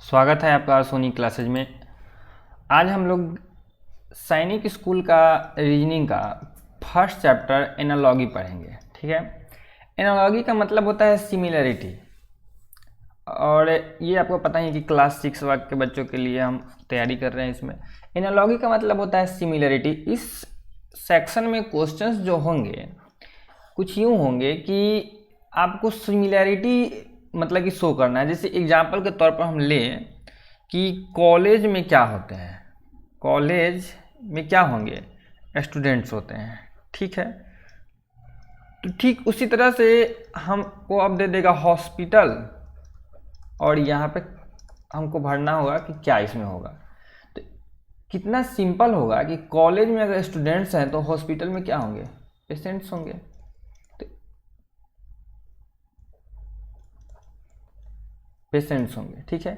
स्वागत है आपका सोनी क्लासेज में। आज हम लोग सैनिक स्कूल का रीजनिंग का फर्स्ट चैप्टर एनालॉगी पढ़ेंगे। ठीक है, एनालॉगी का मतलब होता है सिमिलरिटी, और ये आपको पता ही कि क्लास 6 के बच्चों के लिए हम तैयारी कर रहे हैं। इसमें एनालॉगी का मतलब होता है सिमिलरिटी। इस सेक्शन में क्वेश्चंस जो होंगे कुछ यूँ होंगे कि आपको सिमिलैरिटी मतलब कि शो करना है। जैसे एग्जाम्पल के तौर पर हम लें कि कॉलेज में क्या होते हैं, कॉलेज में क्या होंगे, स्टूडेंट्स होते हैं। ठीक है, तो ठीक उसी तरह से हमको अब दे देगा हॉस्पिटल, और यहाँ पे हमको भरना होगा कि क्या इसमें होगा। तो कितना सिंपल होगा कि कॉलेज में अगर स्टूडेंट्स हैं तो हॉस्पिटल में क्या होंगे, पेशेंट्स होंगे। पेशेंट्स होंगे। ठीक है,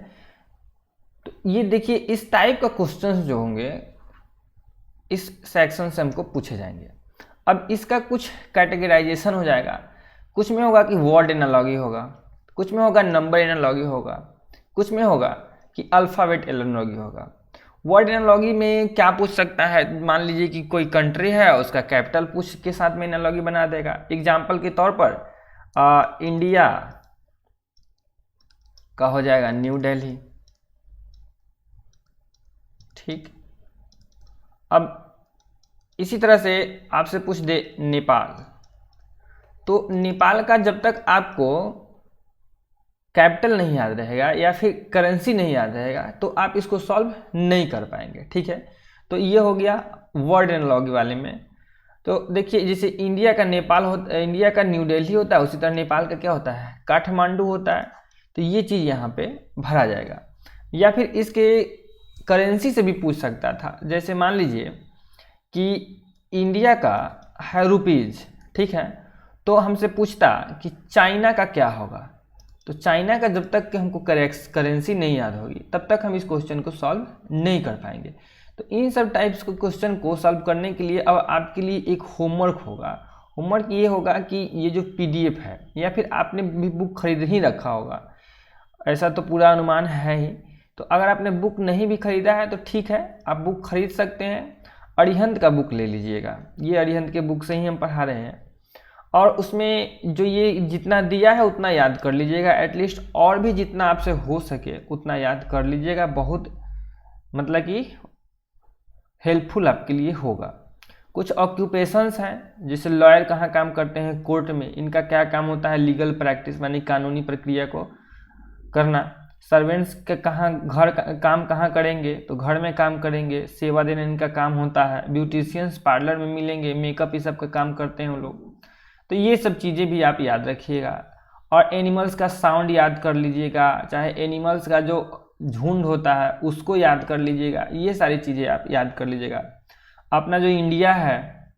तो ये देखिए इस टाइप का क्वेश्चंस जो होंगे इस सेक्शन से हमको पूछे जाएंगे। अब इसका कुछ कैटेगराइजेशन हो जाएगा। कुछ में होगा कि वर्ड एनालॉगी होगा, कुछ में होगा नंबर एनालॉगी होगा, कुछ में होगा कि अल्फ़ाबेट एनालॉगी होगा। वर्ड एनालॉगी में क्या पूछ सकता है, मान लीजिए कि कोई कंट्री है उसका कैपिटल पूछ के साथ में एनालॉगी बना देगा। एग्जाम्पल के तौर पर इंडिया का हो जाएगा न्यू दिल्ली। ठीक, अब इसी तरह से आपसे पूछ दे नेपाल, तो नेपाल का जब तक आपको कैपिटल नहीं याद रहेगा या फिर करेंसी नहीं याद रहेगा तो आप इसको सॉल्व नहीं कर पाएंगे। ठीक है, तो ये हो गया वर्ड एनालॉगी वाले में। तो देखिए जैसे इंडिया का नेपाल होता, इंडिया का न्यू दिल्ली होता है, उसी तरह नेपाल का क्या होता है, काठमांडू होता है। तो ये चीज़ यहाँ पे भरा जाएगा। या फिर इसके करेंसी से भी पूछ सकता था। जैसे मान लीजिए कि इंडिया का है रुपीज़, ठीक है, तो हमसे पूछता कि चाइना का क्या होगा। तो चाइना का जब तक कि हमको करेंसी नहीं याद होगी तब तक हम इस क्वेश्चन को सॉल्व नहीं कर पाएंगे। तो इन सब टाइप्स के क्वेश्चन को सॉल्व करने के लिए अब आपके लिए एक होमवर्क होगा। होमवर्क ये होगा कि ये जो पीडीएफ है, या फिर आपने भी बुक खरीद ही रखा होगा, ऐसा तो पूरा अनुमान है ही। तो अगर आपने बुक नहीं भी खरीदा है तो ठीक है, आप बुक खरीद सकते हैं। अरिहंत का बुक ले लीजिएगा, ये अरिहंत के बुक से ही हम पढ़ा रहे हैं, और उसमें जो ये जितना दिया है उतना याद कर लीजिएगा एटलीस्ट, और भी जितना आपसे हो सके उतना याद कर लीजिएगा। बहुत मतलब कि हेल्पफुल आपके लिए होगा। कुछ ऑक्यूपेशंस हैं, जैसे लॉयर कहाँ काम करते हैं, कोर्ट में, इनका क्या काम होता है, लीगल प्रैक्टिस मानी कानूनी प्रक्रिया को करना। सर्वेंट्स के कहाँ घर काम कहाँ करेंगे, तो घर में काम करेंगे, सेवा देना इनका काम होता है। ब्यूटिशियंस पार्लर में मिलेंगे, मेकअप ये सब का काम करते हैं वो लोग। तो ये सब चीज़ें भी आप याद रखिएगा। और एनिमल्स का साउंड याद कर लीजिएगा, चाहे एनिमल्स का जो झुंड होता है उसको याद कर लीजिएगा। ये सारी चीज़ें आप याद कर लीजिएगा। अपना जो इंडिया है,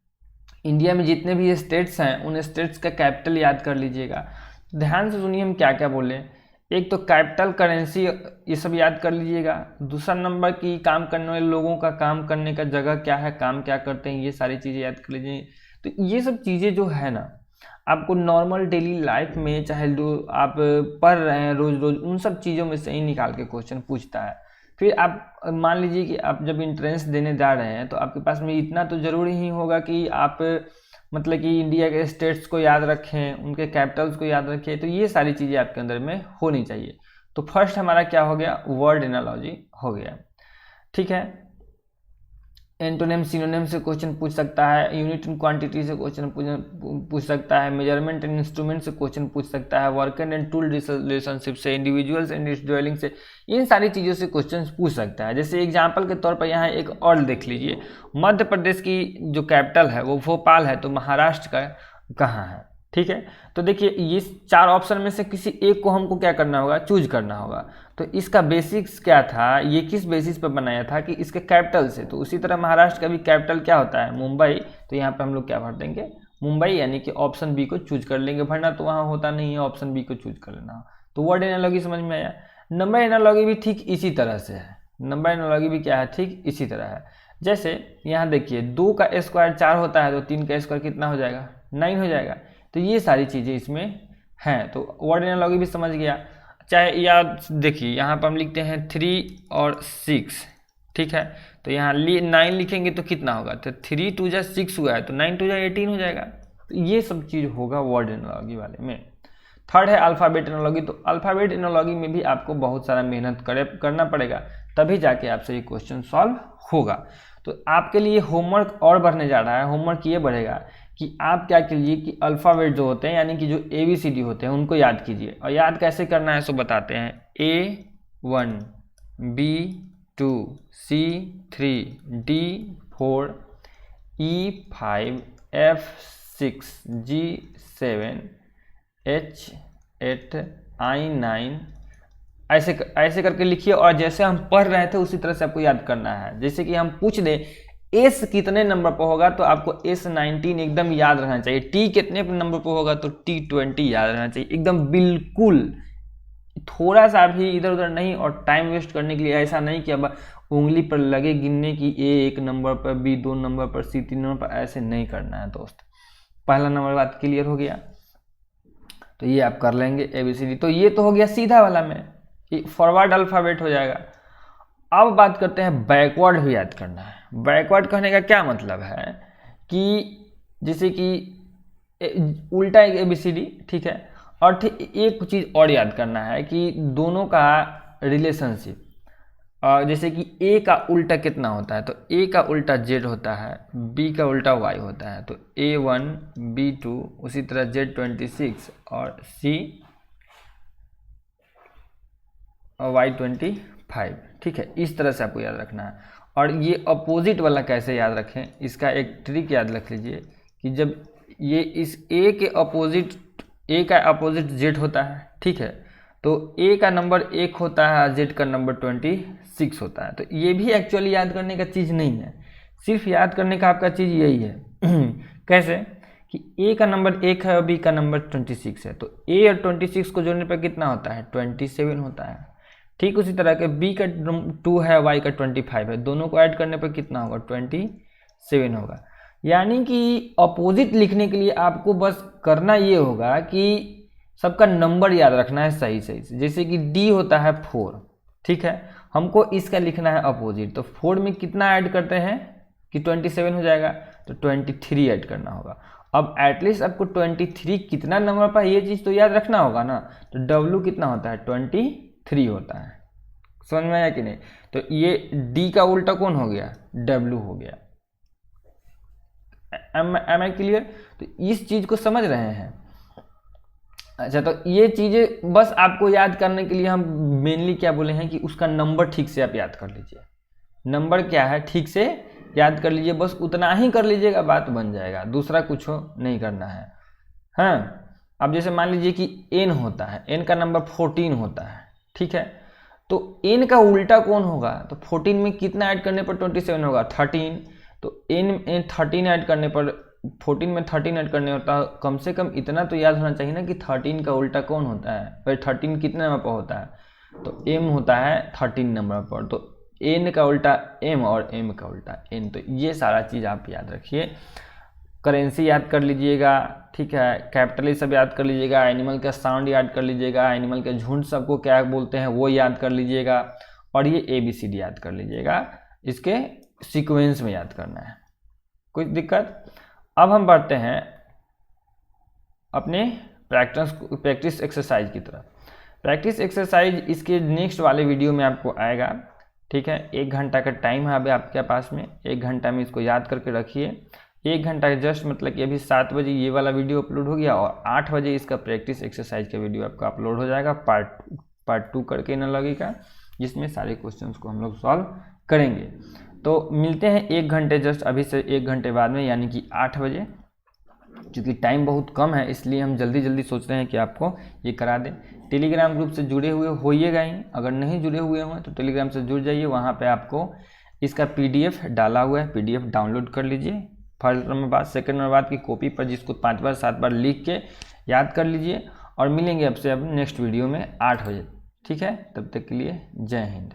इंडिया में जितने भी स्टेट्स हैं उन स्टेट्स का कैपिटल याद कर लीजिएगा। ध्यान से सुनिए हम क्या क्या बोले। एक तो कैपिटल, करेंसी, ये सब याद कर लीजिएगा। दूसरा नंबर की काम करने वाले लोगों का काम करने का जगह क्या है, काम क्या करते हैं, ये सारी चीज़ें याद कर लीजिए। तो ये सब चीज़ें जो है ना, आपको नॉर्मल डेली लाइफ में चाहे जो आप पढ़ रहे हैं रोज़ रोज़, उन सब चीज़ों में से ही निकाल के क्वेश्चन पूछता है। फिर आप मान लीजिए कि आप जब इंट्रेंस देने जा रहे हैं तो आपके पास में इतना तो ज़रूरी ही होगा कि आप मतलब कि इंडिया के स्टेट्स को याद रखें, उनके कैपिटल्स को याद रखें। तो ये सारी चीज़ें आपके अंदर में होनी चाहिए। तो फर्स्ट हमारा क्या हो गया, वर्ड एनालॉजी हो गया। ठीक है, एंटोनिम सिनोनिम से क्वेश्चन पूछ सकता है, यूनिट एंड क्वांटिटी से क्वेश्चन पूछ सकता है, मेजरमेंट एंड इंस्ट्रूमेंट से क्वेश्चन पूछ सकता है, वर्कर एंड टूल रिलेशनशिप से, इंडिविजुअल्स एंड इट्स ड्वेलिंग से, इन सारी चीज़ों से क्वेश्चन पूछ सकता है। जैसे एग्जांपल के तौर पर यहाँ एक और देख लीजिए, मध्य प्रदेश की जो कैपिटल है वो भोपाल है, तो महाराष्ट्र का कहाँ है। ठीक है, तो देखिए ये 4 ऑप्शन में से किसी एक को हमको क्या करना होगा, चूज करना होगा। तो इसका बेसिक्स क्या था, ये किस बेसिस पर बनाया था कि इसके कैपिटल से। तो उसी तरह महाराष्ट्र का भी कैपिटल क्या होता है, मुंबई। तो यहाँ पे हम लोग क्या भर देंगे, मुंबई, यानी कि ऑप्शन बी को चूज कर लेंगे। भरना तो वहाँ होता नहीं है, ऑप्शन बी को चूज कर लेना। तो वर्ड एनालॉगी समझ में आया। नंबर एनालॉगी भी ठीक इसी तरह से है। नंबर एनालॉगी भी क्या है, ठीक इसी तरह है। जैसे यहाँ देखिए 2 का स्क्वायर 4 होता है, तो 3 का स्क्वायर कितना हो जाएगा, 9 हो जाएगा। तो ये सारी चीज़ें इसमें हैं। तो वर्ड एनालॉगी भी समझ गया। चाहे याद देखिए यहाँ पर हम लिखते हैं 3 और 6, ठीक है। तो यहाँ 9 लिखेंगे तो कितना होगा, तो 3 2 जा 6 हुआ है, तो 9 2 जा 18 हो जाएगा। तो ये सब चीज़ होगा वर्ड एनालॉजी वाले में। थर्ड है अल्फ़ाबेट एनालॉजी। तो अल्फ़ाबेट एनालॉजी में भी आपको बहुत सारा मेहनत करना पड़ेगा, तभी जाके आपसे ये क्वेश्चन सॉल्व होगा। तो आपके लिए होमवर्क और बढ़ने जा रहा है। होमवर्क ये बढ़ेगा कि आप क्या कीजिए कि अल्फ़ाबेट जो होते हैं यानी कि जो ABCD होते हैं उनको याद कीजिए। और याद कैसे करना है सो बताते हैं। A1 B2 C3 D4 E5 F6 G7 H8 I9 ऐसे करके लिखिए। और जैसे हम पढ़ रहे थे उसी तरह से आपको याद करना है। जैसे कि हम पूछ दें S कितने नंबर पर होगा तो आपको S19 एकदम याद रहना चाहिए। T कितने नंबर पर होगा तो T20 याद रहना चाहिए एकदम बिल्कुल। थोड़ा सा भी इधर उधर नहीं और टाइम वेस्ट करने के लिए ऐसा नहीं कि अब उंगली पर लगे गिनने की A 1 नंबर पर, B 2 नंबर पर, C 3 नंबर पर, ऐसे नहीं करना है दोस्त। पहला नंबर बात क्लियर हो गया, तो ये आप कर लेंगे ABCD। तो ये तो हो गया सीधा वाला में, फॉरवर्ड अल्फ़ाबेट हो जाएगा। अब बात करते हैं बैकवर्ड भी याद करना है। बैकवर्ड कहने का क्या मतलब है कि जैसे कि उल्टा ABCD, ठीक है। और एक चीज़ और याद करना है कि दोनों का रिलेशनशिप, जैसे कि A का उल्टा कितना होता है तो A का उल्टा Z होता है, B का उल्टा Y होता है। तो A1 B2 उसी तरह Z26 और C और Y25, ठीक है। इस तरह से आपको याद रखना है। और ये अपोजिट वाला कैसे याद रखें, इसका एक ट्रिक याद रख लीजिए कि जब ये इस A के अपोजिट, A का अपोजिट Z होता है, ठीक है। तो A का नंबर 1 होता है, Z का नंबर 26 होता है। तो ये भी एक्चुअली याद करने का चीज़ नहीं है, सिर्फ याद करने का आपका चीज़ यही है। कैसे कि A का नंबर 1 है और B का नंबर 26 है, तो A और 26 को जोड़ने पर कितना होता है 27 होता है। ठीक उसी तरह के B का 2 है, Y का 25 है, दोनों को ऐड करने पर कितना होगा 27 होगा। यानी कि अपोजिट लिखने के लिए आपको बस करना ये होगा कि सबका नंबर याद रखना है सही सही से। जैसे कि D होता है 4, ठीक है, हमको इसका लिखना है अपोजिट, तो 4 में कितना ऐड करते हैं कि 27 हो जाएगा, तो 23 ऐड करना होगा। अब एटलीस्ट आपको 23 कितना नंबर पर ये चीज़ तो याद रखना होगा ना। तो W कितना होता है 23 होता है, समझ में आया कि नहीं। तो ये D का उल्टा कौन हो गया W हो गया। Am I clear. तो इस चीज़ को समझ रहे हैं। अच्छा, तो ये चीज़ें बस आपको याद करने के लिए हम मेनली क्या बोले हैं कि उसका नंबर ठीक से आप याद कर लीजिए। नंबर क्या है ठीक से याद कर लीजिए, बस उतना ही कर लीजिएगा, बात बन जाएगा, दूसरा कुछ नहीं करना है। हाँ, अब जैसे मान लीजिए कि n होता है, n का नंबर 14 होता है, ठीक है। तो n का उल्टा कौन होगा, तो 14 में कितना ऐड करने पर 27 होगा 13। तो n 13 ऐड करने पर 14 में 13 ऐड करने होता है, कम से कम इतना तो याद होना चाहिए ना कि 13 का उल्टा कौन होता है। भाई 13 कितने नंबर पर होता है, तो m होता है 13 नंबर पर, तो n का उल्टा m और m का उल्टा n। तो ये सारा चीज़ आप याद रखिए। करेंसी याद कर लीजिएगा, ठीक है, कैपिटल सब याद कर लीजिएगा, एनिमल का साउंड याद कर लीजिएगा, एनिमल के झुंड सबको क्या बोलते हैं वो याद कर लीजिएगा, और ये ABCD याद कर लीजिएगा। इसके सीक्वेंस में याद करना है, कोई दिक्कत। अब हम बढ़ते हैं अपने प्रैक्टिस एक्सरसाइज की तरफ। प्रैक्टिस एक्सरसाइज इसके नेक्स्ट वाले वीडियो में आपको आएगा, ठीक है। 1 घंटा का टाइम है अभी आपके पास में, 1 घंटा में इसको याद करके रखिए। 1 घंटा जस्ट मतलब कि अभी 7 बजे ये वाला वीडियो अपलोड हो गया और 8 बजे इसका प्रैक्टिस एक्सरसाइज का वीडियो आपका अपलोड हो जाएगा पार्ट 2 करके एनालॉजी का, जिसमें सारे क्वेश्चंस को हम लोग सॉल्व करेंगे। तो मिलते हैं 1 घंटे जस्ट अभी से 1 घंटे बाद में, यानी कि 8 बजे। क्योंकि टाइम बहुत कम है इसलिए हम जल्दी सोच रहे हैं कि आपको ये करा दें। टेलीग्राम ग्रुप से जुड़े हुए होइएगा ही, अगर नहीं जुड़े हुए हों तो टेलीग्राम से जुड़ जाइए। वहाँ पे आपको इसका PDF डाला हुआ है, PDF डाउनलोड कर लीजिए। फर्स्ट नंबर बाद, सेकंड नंबर बाद की कॉपी पर, जिसको 5 बार 7 बार लिख के याद कर लीजिए। और मिलेंगे आपसे अब नेक्स्ट वीडियो में 8 बजे, ठीक है। तब तक के लिए जय हिंद।